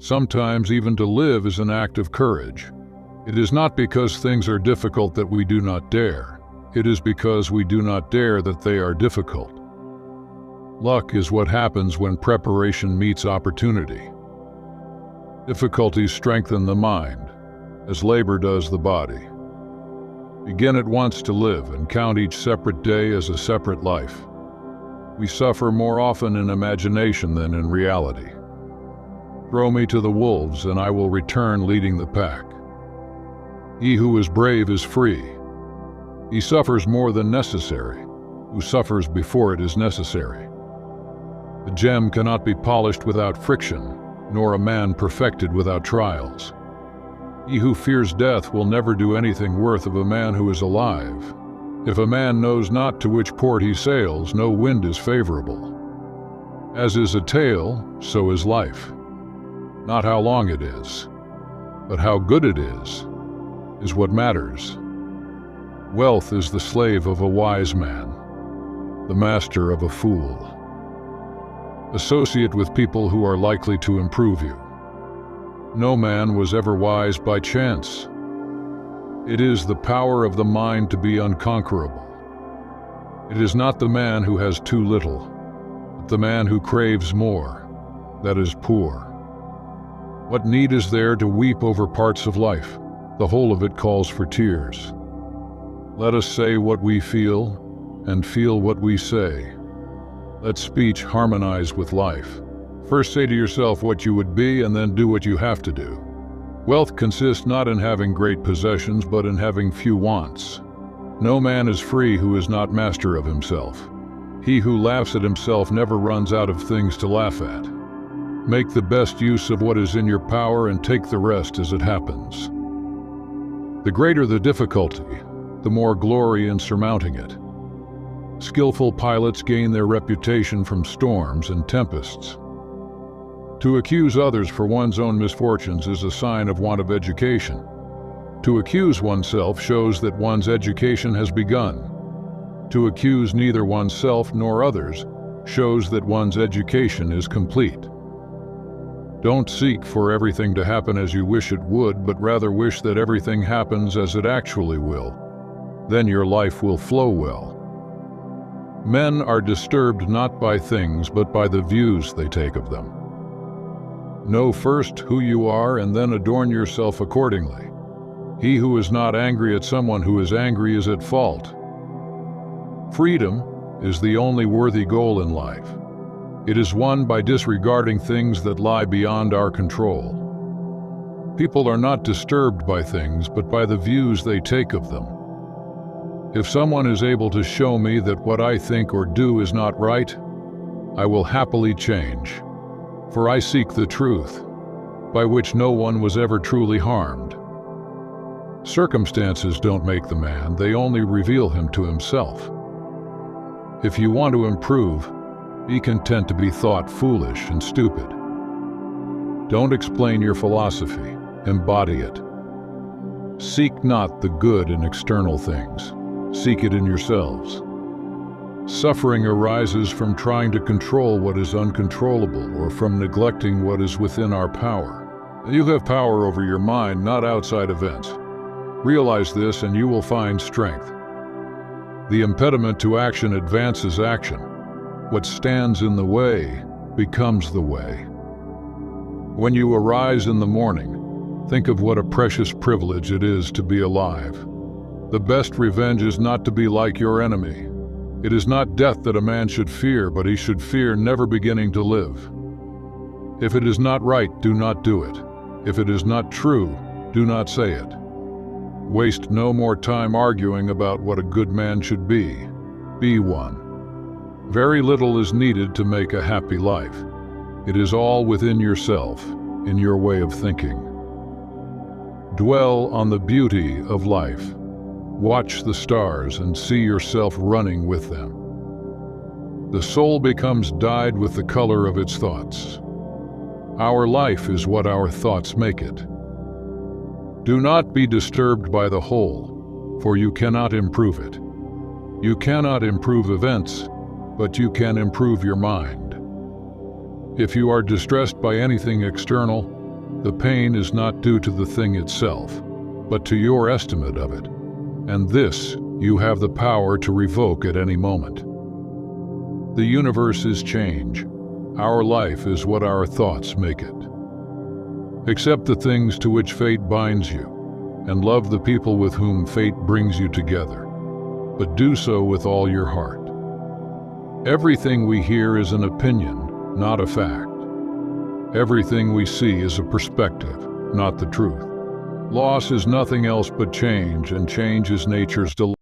Sometimes even to live is an act of courage. It is not because things are difficult that we do not dare. It is because we do not dare that they are difficult. Luck is what happens when preparation meets opportunity. Difficulties strengthen the mind, as labor does the body. Begin at once to live and count each separate day as a separate life. We suffer more often in imagination than in reality. Throw me to the wolves, and I will return leading the pack. He who is brave is free. He suffers more than necessary, who suffers before it is necessary. The gem cannot be polished without friction, nor a man perfected without trials. He who fears death will never do anything worth of a man who is alive. If a man knows not to which port he sails, no wind is favorable. As is a tale, so is life. Not how long it is, but how good it is what matters. Wealth is the slave of a wise man, the master of a fool. Associate with people who are likely to improve you. No man was ever wise by chance. It is the power of the mind to be unconquerable. It is not the man who has too little, but the man who craves more, that is poor. What need is there to weep over parts of life? The whole of it calls for tears. Let us say what we feel, and feel what we say. Let speech harmonize with life. First say to yourself what you would be, and then do what you have to do. Wealth consists not in having great possessions, but in having few wants. No man is free who is not master of himself. He who laughs at himself never runs out of things to laugh at. Make the best use of what is in your power and take the rest as it happens. The greater the difficulty, the more glory in surmounting it. Skillful pilots gain their reputation from storms and tempests. To accuse others for one's own misfortunes is a sign of want of education. To accuse oneself shows that one's education has begun. To accuse neither oneself nor others shows that one's education is complete. Don't seek for everything to happen as you wish it would, but rather wish that everything happens as it actually will. Then your life will flow well. Men are disturbed not by things, but by the views they take of them. Know first who you are, and then adorn yourself accordingly. He who is not angry at someone who is angry is at fault. Freedom is the only worthy goal in life. It is won by disregarding things that lie beyond our control. People are not disturbed by things, but by the views they take of them. If someone is able to show me that what I think or do is not right, I will happily change, for I seek the truth, by which no one was ever truly harmed. Circumstances don't make the man, they only reveal him to himself. If you want to improve, be content to be thought foolish and stupid. Don't explain your philosophy, embody it. Seek not the good in external things, seek it in yourselves. Suffering arises from trying to control what is uncontrollable or from neglecting what is within our power. You have power over your mind, not outside events. Realize this and you will find strength. The impediment to action advances action. What stands in the way becomes the way. When you arise in the morning, think of what a precious privilege it is to be alive. The best revenge is not to be like your enemy. It is not death that a man should fear, but he should fear never beginning to live. If it is not right, do not do it. If it is not true, do not say it. Waste no more time arguing about what a good man should be. Be one. Very little is needed to make a happy life. It is all within yourself, in your way of thinking. Dwell on the beauty of life. Watch the stars and see yourself running with them. The soul becomes dyed with the color of its thoughts. Our life is what our thoughts make it. Do not be disturbed by the whole, for you cannot improve it. You cannot improve events, but you can improve your mind. If you are distressed by anything external, The pain is not due to the thing itself, but to your estimate of it, and this you have the power to revoke at any moment. The universe is change. Our life is what our thoughts make it. Accept the things to which fate binds you, and love the people with whom fate brings you together, but do so with all your heart. Everything we hear is an opinion, not a fact. Everything we see is a perspective, not the truth. Loss is nothing else but change, and change is nature's delight.